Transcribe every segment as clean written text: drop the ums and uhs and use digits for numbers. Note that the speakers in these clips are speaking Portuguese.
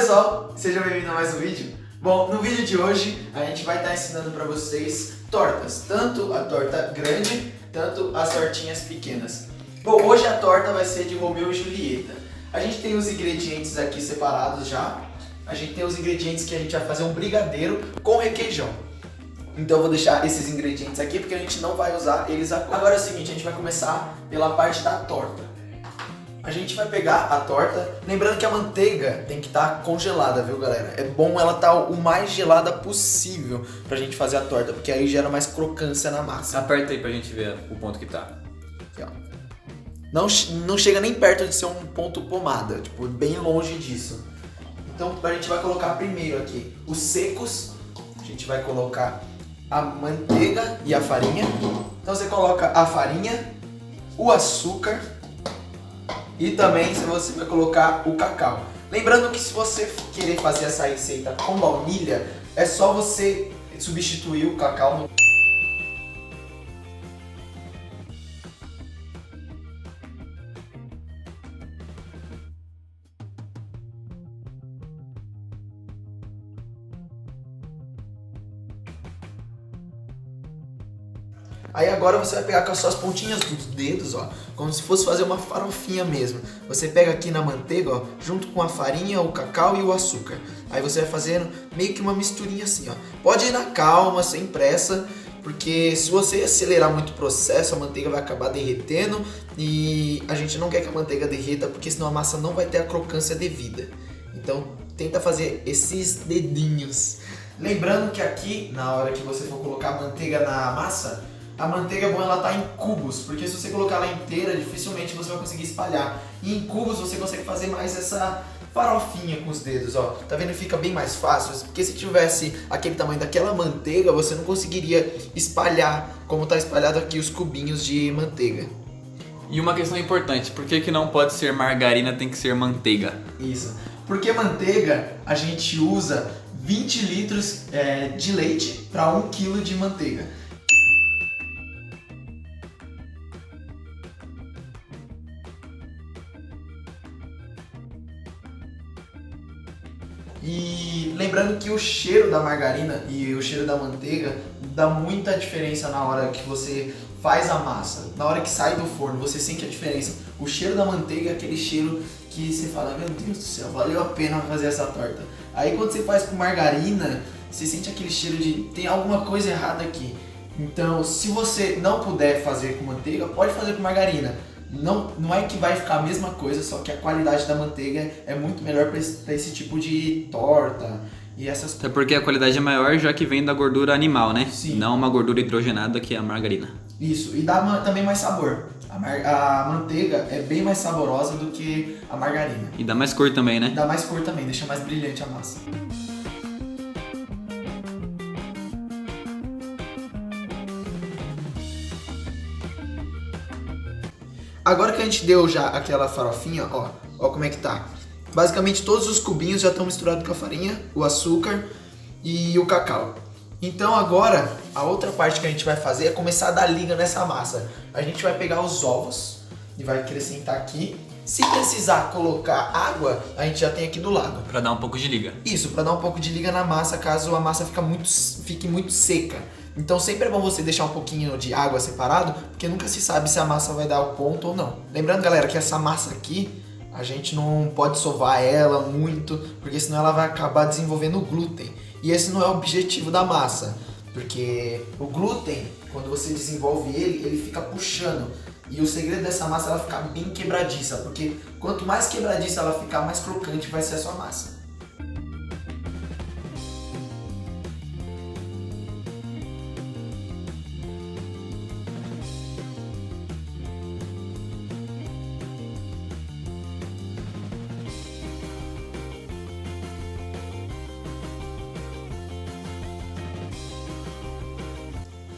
pessoal, seja bem-vindo a mais um vídeo. Bom, no vídeo de hoje a gente vai estar ensinando para vocês tortas, tanto a torta grande, tanto as tortinhas pequenas. Bom, hoje a torta vai ser de Romeu e Julieta. A gente tem os ingredientes aqui separados já. A gente tem os ingredientes que a gente vai fazer um brigadeiro com requeijão. Então eu vou deixar esses ingredientes aqui porque a gente não vai usar eles agora. Agora é o seguinte, a gente vai começar pela parte da torta. A gente vai pegar a torta, lembrando que a manteiga tem que estar congelada, viu galera? É bom ela estar o mais gelada possível pra gente fazer a torta, porque aí gera mais crocância na massa. Aperta aí pra gente ver o ponto que tá. Aqui, ó. Não chega nem perto de ser um ponto pomada, tipo, bem longe disso. Então a gente vai colocar primeiro aqui os secos, a gente vai colocar a manteiga e a farinha. Então você coloca a farinha, o açúcar e também você vai colocar o cacau. Lembrando que se você querer fazer essa receita com baunilha, é só você substituir o cacau no... Aí agora você vai pegar com as suas pontinhas dos dedos, ó, como se fosse fazer uma farofinha mesmo. Você pega aqui na manteiga, ó, junto com a farinha, o cacau e o açúcar. Aí você vai fazendo meio que uma misturinha assim, ó. Pode ir na calma, sem pressa, porque se você acelerar muito o processo, a manteiga vai acabar derretendo e a gente não quer que a manteiga derreta, porque senão a massa não vai ter a crocância devida. Então tenta fazer esses dedinhos. Lembrando que aqui, na hora que você for colocar a manteiga na massa, a manteiga é bom ela tá em cubos, porque se você colocar ela inteira, dificilmente você vai conseguir espalhar. E em cubos você consegue fazer mais essa farofinha com os dedos, ó. Tá vendo? Fica bem mais fácil, porque se tivesse aquele tamanho daquela manteiga, você não conseguiria espalhar como tá espalhado aqui os cubinhos de manteiga. E uma questão importante, por que não pode ser margarina, tem que ser manteiga? Isso, porque manteiga a gente usa 20 litros de leite para 1 kg de manteiga. E lembrando que o cheiro da margarina e o cheiro da manteiga dá muita diferença na hora que você faz a massa. Na hora que sai do forno, você sente a diferença. O cheiro da manteiga é aquele cheiro que você fala, meu Deus do céu, valeu a pena fazer essa torta. Aí quando você faz com margarina, você sente aquele cheiro de tem alguma coisa errada aqui. Então, se você não puder fazer com manteiga, pode fazer com margarina. Não é que vai ficar a mesma coisa, só que a qualidade da manteiga é muito melhor para esse tipo de torta e essas coisas. Até porque a qualidade é maior já que vem da gordura animal, né? Sim. Não uma gordura hidrogenada que é a margarina. Isso, e dá também mais sabor. A manteiga é bem mais saborosa do que a margarina. E dá mais cor também, né? Dá mais cor também, deixa mais brilhante a massa. Agora que a gente deu já aquela farofinha, ó como é que tá. Basicamente todos os cubinhos já estão misturados com a farinha, o açúcar e o cacau. Então agora, a outra parte que a gente vai fazer é começar a dar liga nessa massa. A gente vai pegar os ovos e vai acrescentar aqui. Se precisar colocar água, a gente já tem aqui do lado. Pra dar um pouco de liga. Isso, pra dar um pouco de liga na massa, caso a massa fique muito seca. Então sempre é bom você deixar um pouquinho de água separado, porque nunca se sabe se a massa vai dar o ponto ou não. Lembrando, galera, que essa massa aqui, a gente não pode sovar ela muito, porque senão ela vai acabar desenvolvendo glúten. E esse não é o objetivo da massa, porque o glúten, quando você desenvolve ele fica puxando. E o segredo dessa massa é ela ficar bem quebradiça, porque quanto mais quebradiça ela ficar, mais crocante vai ser a sua massa.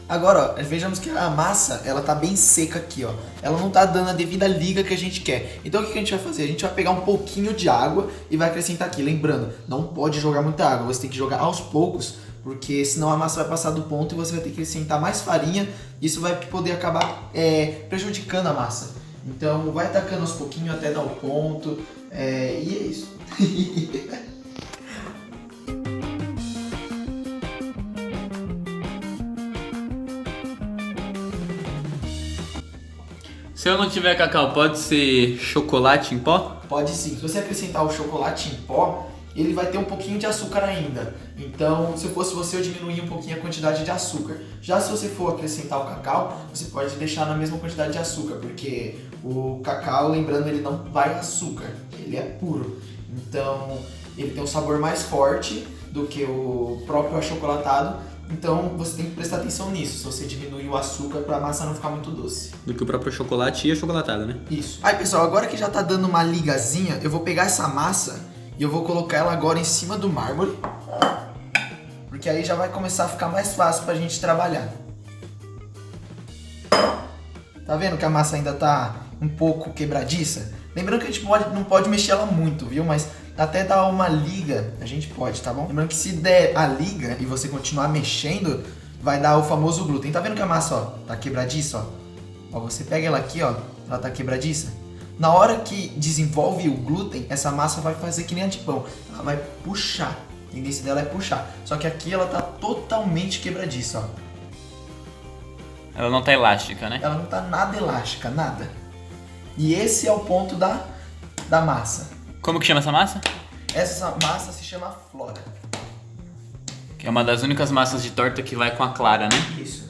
Agora, ó, vejamos que a massa, ela tá bem seca aqui, ó. Ela não tá dando a devida liga que a gente quer. Então o que a gente vai fazer? A gente vai pegar um pouquinho de água e vai acrescentar aqui. Lembrando, não pode jogar muita água, você tem que jogar aos poucos, porque senão a massa vai passar do ponto e você vai ter que acrescentar mais farinha. Isso vai poder acabar prejudicando a massa. Então vai tacando aos pouquinhos até dar o ponto. E é isso. Se eu não tiver cacau, pode ser chocolate em pó? Pode sim. Se você acrescentar o chocolate em pó, ele vai ter um pouquinho de açúcar ainda. Então, se eu fosse você, eu diminuiria um pouquinho a quantidade de açúcar. Já se você for acrescentar o cacau, você pode deixar na mesma quantidade de açúcar, porque o cacau, lembrando, ele não vai açúcar, ele é puro. Então, ele tem um sabor mais forte do que o próprio achocolatado. Então, você tem que prestar atenção nisso, se você diminuir o açúcar para a massa não ficar muito doce. Do que o próprio chocolate e achocolatado, né? Isso. Aí, pessoal, agora que já tá dando uma ligazinha, eu vou pegar essa massa e eu vou colocar ela agora em cima do mármore, porque aí já vai começar a ficar mais fácil pra gente trabalhar. Tá vendo que a massa ainda tá um pouco quebradiça? Lembrando que a gente não pode mexer ela muito, viu? Mas até dar uma liga, a gente pode, tá bom? Lembrando que se der a liga e você continuar mexendo, vai dar o famoso glúten. Tá vendo que a massa, ó, tá quebradiça, ó? Ó, você pega ela aqui, ó, ela tá quebradiça. Na hora que desenvolve o glúten, essa massa vai fazer que nem a de pão. Ela vai puxar. A tendência dela é puxar. Só que aqui ela tá totalmente quebradiça, ó. Ela não tá elástica, né? Ela não tá nada elástica, nada. E esse é o ponto da massa. Como que chama essa massa? Essa massa se chama flora. Que é uma das únicas massas de torta que vai com a clara, né? Isso.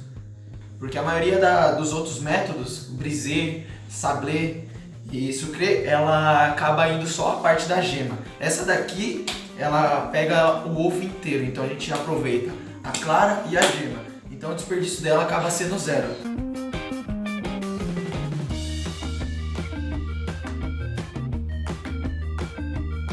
Porque a maioria dos outros métodos, brisée, sablé e sucré, ela acaba indo só a parte da gema. Essa daqui, ela pega o ovo inteiro, então a gente aproveita a clara e a gema. Então o desperdício dela acaba sendo zero.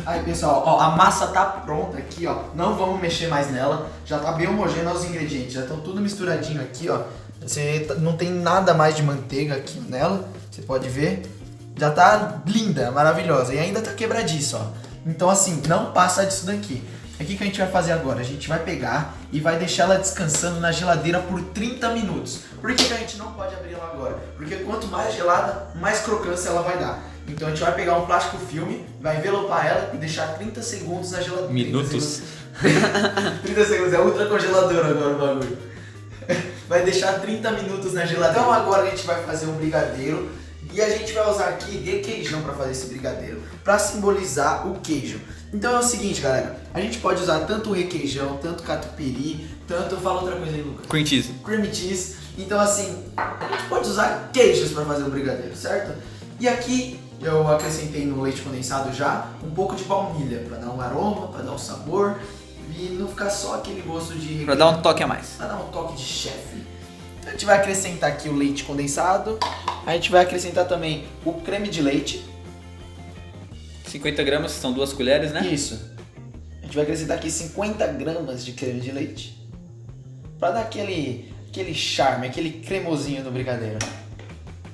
Aí, pessoal, ó, a massa tá pronta aqui, ó. Não vamos mexer mais nela. Já tá bem homogêneo os ingredientes. Já estão tudo misturadinho aqui, ó. Você não tem nada mais de manteiga aqui nela. Você pode ver. Já tá linda, maravilhosa. E ainda tá quebradiça, ó. Então, assim, não passa disso daqui. O que a gente vai fazer agora? A gente vai pegar e vai deixar ela descansando na geladeira por 30 minutos. Por que a gente não pode abrir ela agora? Porque quanto mais gelada, mais crocância ela vai dar. Então a gente vai pegar um plástico filme, vai envelopar ela e deixar 30 segundos na geladeira. Minutos? 30 segundos, é ultra congelador agora o bagulho. Vai deixar 30 minutos na geladeira. Então agora a gente vai fazer um brigadeiro e a gente vai usar aqui requeijão para fazer esse brigadeiro, para simbolizar o queijo. Então é o seguinte, galera, a gente pode usar tanto o requeijão, tanto catupiry, tanto... Fala outra coisa aí, Lucas. Cream cheese. Cream cheese. Então assim, a gente pode usar queijos para fazer o brigadeiro, certo? E aqui eu acrescentei no leite condensado já um pouco de baunilha, para dar um aroma, para dar um sabor e não ficar só aquele gosto de... Pra dar um toque a mais. Para dar um toque de chefe. Então a gente vai acrescentar aqui o leite condensado, a gente vai acrescentar também o creme de leite. 50 gramas, são 2 colheres, né? Isso. A gente vai acrescentar aqui 50 gramas de creme de leite, para dar aquele charme, aquele cremosinho no brigadeiro.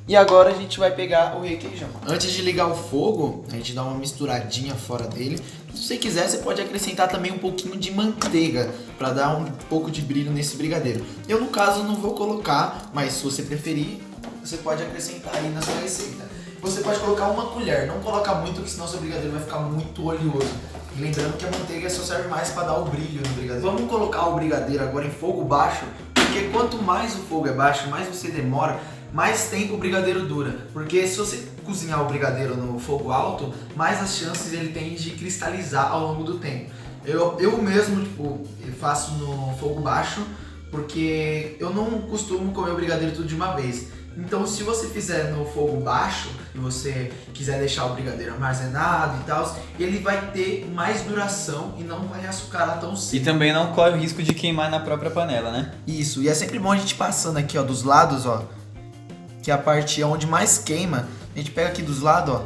E agora a gente vai pegar o requeijão. Antes de ligar o fogo, a gente dá uma misturadinha fora dele. Se você quiser, você pode acrescentar também um pouquinho de manteiga para dar um pouco de brilho nesse brigadeiro. Eu, no caso, não vou colocar, mas se você preferir, você pode acrescentar aí na sua receita. Você pode colocar uma colher, não colocar muito, porque senão seu brigadeiro vai ficar muito oleoso. E lembrando que a manteiga só serve mais para dar o brilho no brigadeiro. Vamos colocar o brigadeiro agora em fogo baixo, porque quanto mais o fogo é baixo, mais você demora, mais tempo o brigadeiro dura. Porque se você cozinhar o brigadeiro no fogo alto, mais as chances ele tem de cristalizar ao longo do tempo. Eu mesmo, eu faço no fogo baixo, porque eu não costumo comer o brigadeiro tudo de uma vez. Então, se você fizer no fogo baixo e você quiser deixar o brigadeiro armazenado e tal, ele vai ter mais duração e não vai açucarar tão cedo. E também não corre o risco de queimar na própria panela, né? Isso, e é sempre bom a gente passando aqui, ó, dos lados, ó, que é a parte onde mais queima. A gente pega aqui dos lados, ó,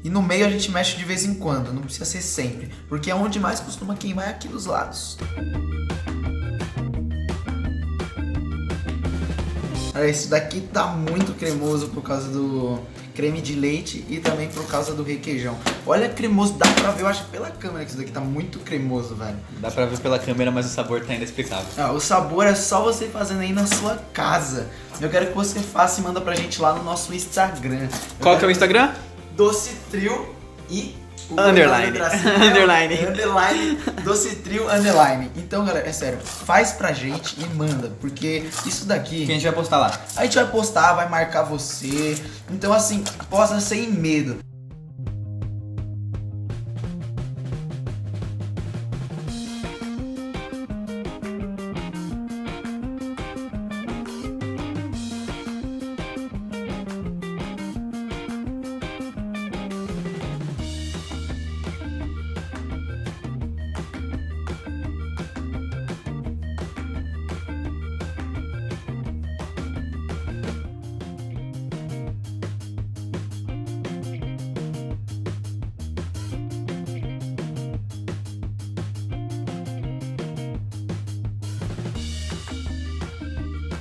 e no meio a gente mexe de vez em quando, não precisa ser sempre, porque é onde mais costuma queimar é aqui dos lados. Olha, isso daqui tá muito cremoso por causa do creme de leite e também por causa do requeijão. Olha, cremoso, dá pra ver, eu acho, pela câmera que isso daqui tá muito cremoso, velho. Dá pra ver pela câmera, mas o sabor tá inexplicável. Ah, o sabor é só você fazendo aí na sua casa. Eu quero que você faça e manda pra gente lá no nosso Instagram. Qual que é o Instagram? Doce Trio e O Google Underline. tracinho, Underline. Underline, Doce Trio Underline. Então, galera, é sério, faz pra gente e manda, porque isso daqui... Que a gente vai postar lá. A gente vai postar, vai marcar você. Então, assim, posta sem medo.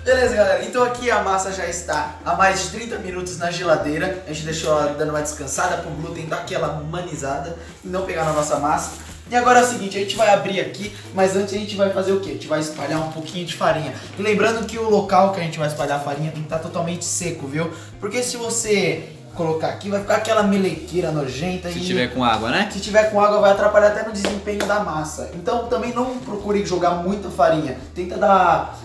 Beleza, galera, então aqui a massa já está há mais de 30 minutos na geladeira. A gente deixou ela dando uma descansada para o glúten dar aquela manizada e não pegar na nossa massa. E agora é o seguinte, a gente vai abrir aqui, mas antes a gente vai fazer o quê? A gente vai espalhar um pouquinho de farinha. E lembrando que o local que a gente vai espalhar a farinha tem que estar totalmente seco, viu? Porque se você colocar aqui, vai ficar aquela melequeira nojenta. Se tiver com água, né? Se tiver com água vai atrapalhar até no desempenho da massa. Então também não procure jogar muita farinha. Tenta dar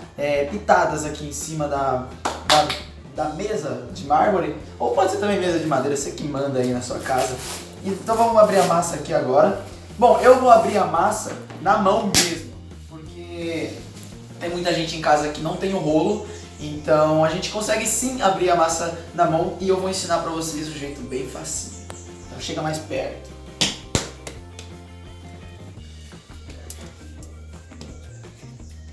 pitadas aqui em cima da mesa de mármore. Ou pode ser também mesa de madeira, você que manda aí na sua casa. Então vamos abrir a massa aqui agora. Bom, eu vou abrir a massa na mão mesmo. Porque tem muita gente em casa que não tem o rolo. Então a gente consegue sim abrir a massa na mão e eu vou ensinar pra vocês um jeito bem fácil. Então chega mais perto.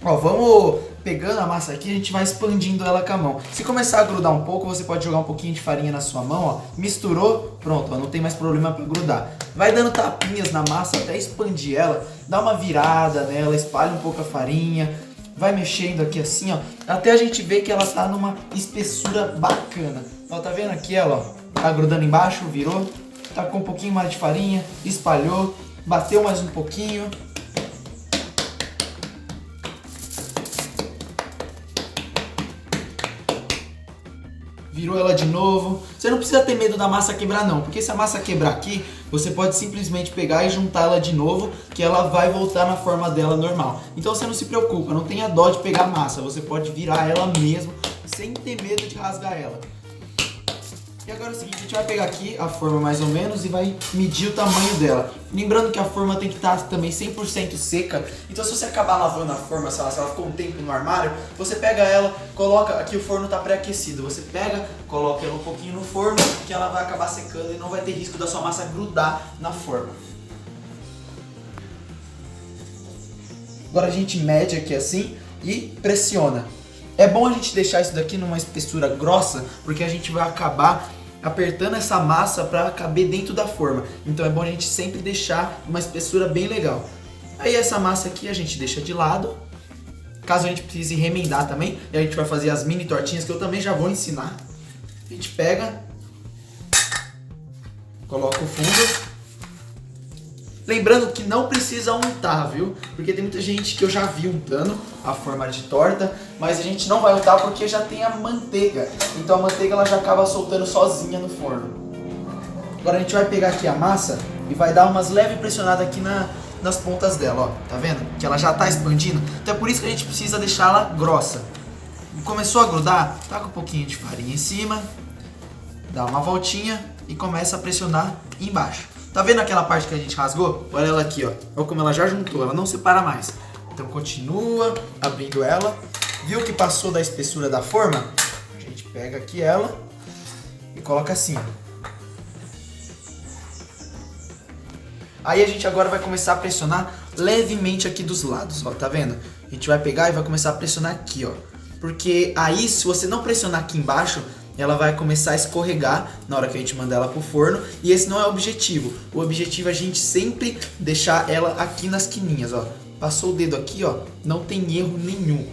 Ó, vamos pegando a massa aqui, a gente vai expandindo ela com a mão. Se começar a grudar um pouco, você pode jogar um pouquinho de farinha na sua mão, ó. Misturou, pronto, ó, não tem mais problema pra grudar. Vai dando tapinhas na massa até expandir ela, dá uma virada nela, espalha um pouco a farinha. Vai mexendo aqui assim, ó, até a gente ver que ela tá numa espessura bacana. Ó, tá vendo aqui ela, ó, tá grudando embaixo, virou, tá com um pouquinho mais de farinha, espalhou, bateu mais um pouquinho. Virou ela de novo. Você não precisa ter medo da massa quebrar não, porque se a massa quebrar aqui, você pode simplesmente pegar e juntar ela de novo, que ela vai voltar na forma dela normal. Então você não se preocupa, não tenha dó de pegar massa, você pode virar ela mesmo, sem ter medo de rasgar ela. E agora é o seguinte, a gente vai pegar aqui a forma mais ou menos e vai medir o tamanho dela. Lembrando que a forma tem que estar também 100% seca, então se você acabar lavando a forma, se ela ficou um tempo no armário, você pega ela, coloca, aqui o forno está pré-aquecido, você pega, coloca ela um pouquinho no forno, que ela vai acabar secando e não vai ter risco da sua massa grudar na forma. Agora a gente mede aqui assim e pressiona. É bom a gente deixar isso daqui numa espessura grossa, porque a gente vai acabar apertando essa massa para caber dentro da forma. Então é bom a gente sempre deixar uma espessura bem legal. Aí essa massa aqui a gente deixa de lado, caso a gente precise remendar também. E a gente vai fazer as mini tortinhas que eu também já vou ensinar. A gente pega, coloca o fundo. Lembrando que não precisa untar, viu? Porque tem muita gente que eu já vi untando a forma de torta, mas a gente não vai untar porque já tem a manteiga. Então a manteiga ela já acaba soltando sozinha no forno. Agora a gente vai pegar aqui a massa e vai dar umas leves pressionadas aqui nas pontas dela, ó. Tá vendo? Que ela já tá expandindo. Então é por isso que a gente precisa deixá-la grossa. Começou a grudar, taca um pouquinho de farinha em cima, dá uma voltinha e começa a pressionar embaixo. Tá vendo aquela parte que a gente rasgou? Olha ela aqui, ó. Olha como ela já juntou, ela não separa mais. Então continua abrindo ela. Viu que passou da espessura da forma? A gente pega aqui ela e coloca assim. Aí a gente agora vai começar a pressionar levemente aqui dos lados, ó. Tá vendo? A gente vai pegar e vai começar a pressionar aqui, ó. Porque aí, se você não pressionar aqui embaixo, ela vai começar a escorregar na hora que a gente mandar ela pro forno. E esse não é o objetivo. O objetivo é a gente sempre deixar ela aqui nas quininhas, ó. Passou o dedo aqui, ó, não tem erro nenhum.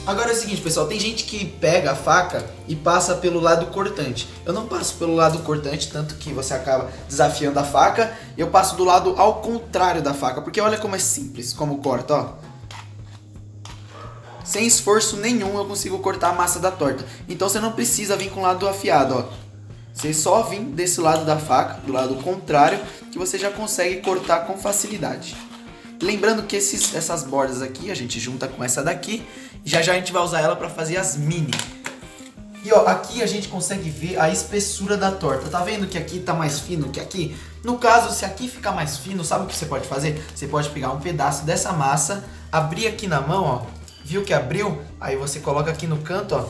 Agora é o seguinte, pessoal, tem gente que pega a faca e passa pelo lado cortante. Eu não passo pelo lado cortante, tanto que você acaba desafiando a faca. Eu passo do lado ao contrário da faca, porque olha como é simples, como corta, ó. sem esforço nenhum eu consigo cortar a massa da torta. Então você não precisa vir com o lado afiado, ó. Você só vir desse lado da faca, do lado contrário, que você já consegue cortar com facilidade. Lembrando que essas bordas aqui a gente junta com essa daqui, e já a gente vai usar ela para fazer as mini. E ó, aqui a gente consegue ver a espessura da torta. Tá vendo que aqui tá mais fino que aqui? No caso, se aqui ficar mais fino, sabe o que você pode fazer? Você pode pegar um pedaço dessa massa, abrir aqui na mão, ó. Viu que abriu? Aí você coloca aqui no canto, ó.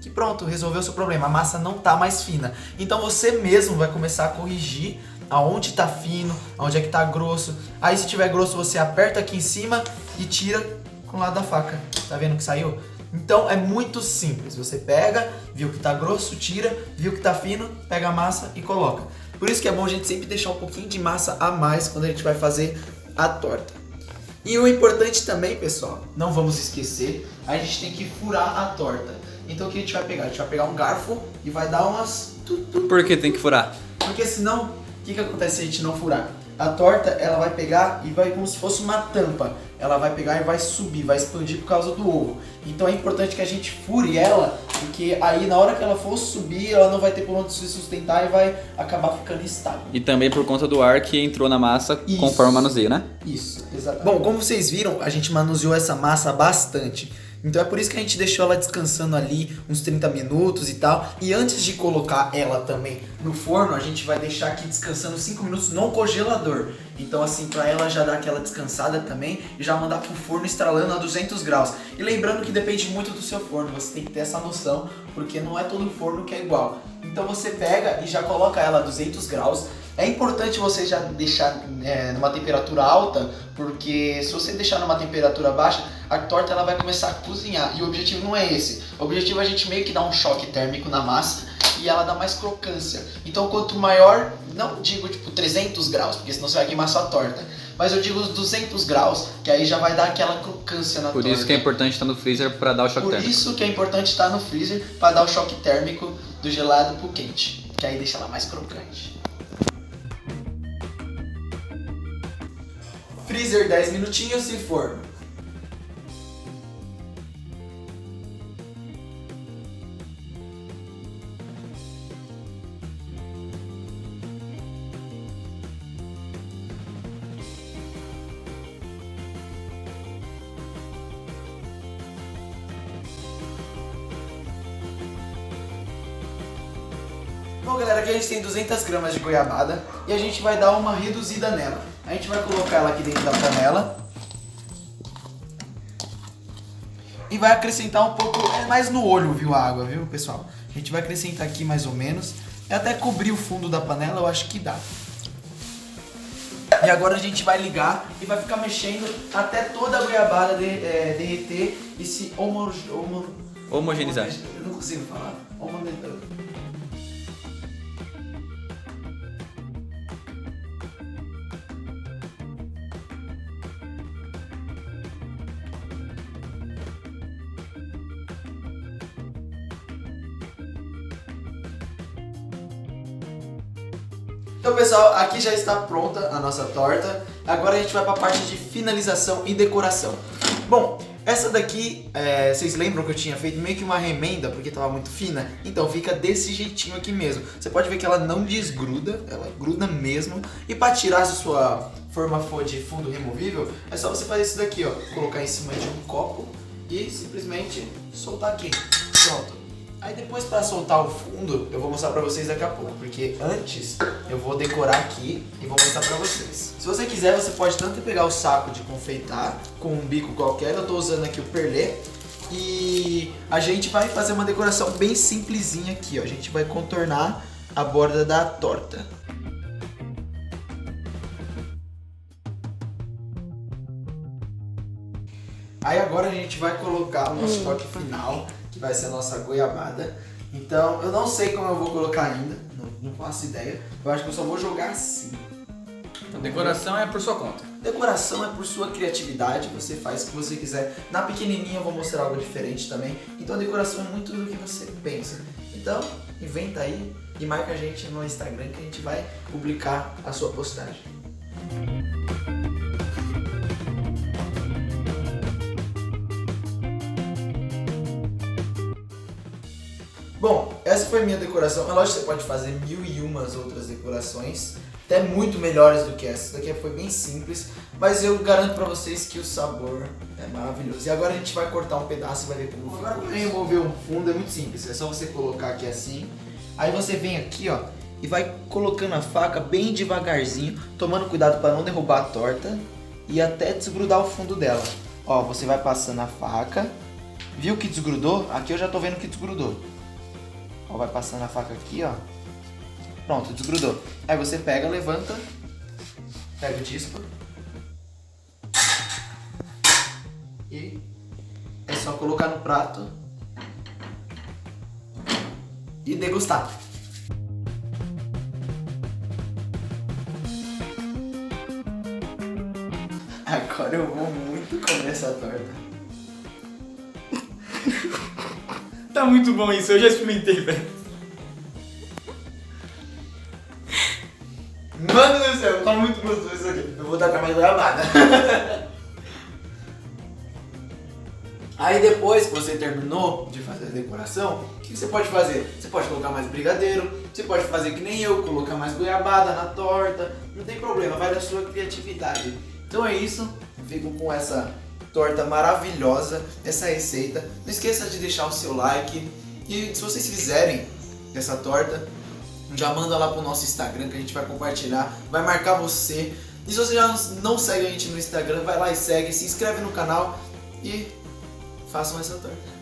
Que pronto, resolveu o seu problema. A massa não tá mais fina. Então você mesmo vai começar a corrigir aonde tá fino, aonde é que tá grosso. Aí se tiver grosso, você aperta aqui em cima e tira com o lado da faca. Tá vendo que saiu? Então é muito simples. Você pega, viu que tá grosso, tira, viu que tá fino, pega a massa e coloca. Por isso que é bom a gente sempre deixar um pouquinho de massa a mais quando a gente vai fazer a torta. E o importante também, pessoal, não vamos esquecer, a gente tem que furar a torta. Então o que a gente vai pegar? A gente vai pegar um garfo e vai dar umas... Por que tem que furar? Porque senão, o que acontece se a gente não furar? A torta, ela vai pegar e vai como se fosse uma tampa. Ela vai pegar e vai subir, vai expandir por causa do ovo. Então é importante que a gente fure ela, porque aí na hora que ela for subir, ela não vai ter por onde se sustentar e vai acabar ficando estável. E também por conta do ar que entrou na massa conforme o manuseio, né? Isso, exatamente. Bom, como vocês viram, a gente manuseou essa massa bastante. Então é por isso que a gente deixou ela descansando ali uns 30 minutos e tal. E antes de colocar ela também no forno, a gente vai deixar aqui descansando 5 minutos no congelador. Então assim, pra ela já dar aquela descansada também e já mandar pro forno estralando a 200 graus. E lembrando que depende muito do seu forno, você tem que ter essa noção, porque não é todo forno que é igual. Então você pega e já coloca ela a 200 graus. É importante você já deixar numa temperatura alta, porque se você deixar numa temperatura baixa, a torta ela vai começar a cozinhar. E o objetivo não é esse. O objetivo é a gente meio que dar um choque térmico na massa e ela dá mais crocância. Então quanto maior, não digo tipo 300 graus, porque senão você vai queimar sua torta. Mas eu digo os 200 graus, que aí já vai dar aquela crocância na torta. Por isso que é importante estar no freezer para dar o choque térmico. Por isso que é importante estar no freezer para dar o choque térmico do gelado pro quente, que aí deixa ela mais crocante. Freezer 10 minutinhos e forno. Bom, galera, aqui a gente tem 200 gramas de goiabada e a gente vai dar uma reduzida nela. A gente vai colocar ela aqui dentro da panela e vai acrescentar um pouco, mais no olho, viu, a água, viu, pessoal? A gente vai acrescentar aqui mais ou menos, e até cobrir o fundo da panela eu acho que dá. E agora a gente vai ligar e vai ficar mexendo até toda a goiabada derreter e se homogeneizar. Eu não consigo falar. Então, pessoal, aqui já está pronta a nossa torta. Agora a gente vai para a parte de finalização e decoração. Bom, essa daqui, vocês lembram que eu tinha feito meio que uma remenda porque estava muito fina? Então fica desse jeitinho aqui mesmo. Você pode ver que ela não desgruda, ela gruda mesmo. E para tirar se sua forma for de fundo removível, é só você fazer isso daqui, ó. Colocar em cima de um copo e simplesmente soltar aqui. Pronto. Aí depois, para soltar o fundo, eu vou mostrar pra vocês daqui a pouco, porque antes eu vou decorar aqui e vou mostrar pra vocês. Se você quiser, você pode tanto pegar o saco de confeitar com um bico qualquer, eu tô usando aqui o perlê, e a gente vai fazer uma decoração bem simplesinha aqui, ó. A gente vai contornar a borda da torta. Aí agora a gente vai colocar o nosso toque final, que vai ser a nossa goiabada. Então, eu não sei como eu vou colocar ainda, não faço ideia. Eu acho que eu só vou jogar assim. Então, decoração é por sua conta. Decoração é por sua criatividade, você faz o que você quiser. Na pequenininha eu vou mostrar algo diferente também. Então a decoração é muito do que você pensa. Então, inventa aí e marca a gente no Instagram que a gente vai publicar a sua postagem. foi a minha decoração. É lógico que você pode fazer 1001 outras decorações, até muito melhores do que essa. Essa daqui foi bem simples, mas eu garanto pra vocês que o sabor é maravilhoso. E agora a gente vai cortar um pedaço e vai ver como fica. Agora pra remover um fundo é muito simples, é só você colocar aqui assim. Aí você vem aqui, ó, e vai colocando a faca bem devagarzinho, tomando cuidado para não derrubar a torta e até desgrudar o fundo dela. Ó, você vai passando a faca. Viu que desgrudou? Aqui eu já tô vendo que desgrudou. Ó, vai passando a faca aqui, ó. Pronto, desgrudou. Aí você pega, levanta, pega o disco e é só colocar no prato e degustar. Agora eu vou muito comer essa torta. Tá muito bom isso, eu já experimentei, velho. Mano do céu, tá muito gostoso isso aqui. Eu vou tacar mais goiabada. Aí depois que você terminou de fazer a decoração, o que você pode fazer? Você pode colocar mais brigadeiro, você pode fazer que nem eu, colocar mais goiabada na torta. Não tem problema, vai da sua criatividade. Então é isso, fico com essa torta maravilhosa, essa receita. Não esqueça de deixar o seu like e se vocês fizerem essa torta, já manda lá pro nosso Instagram que a gente vai compartilhar, vai marcar você. E se você já não segue a gente no Instagram, vai lá e segue, se inscreve no canal e façam essa torta.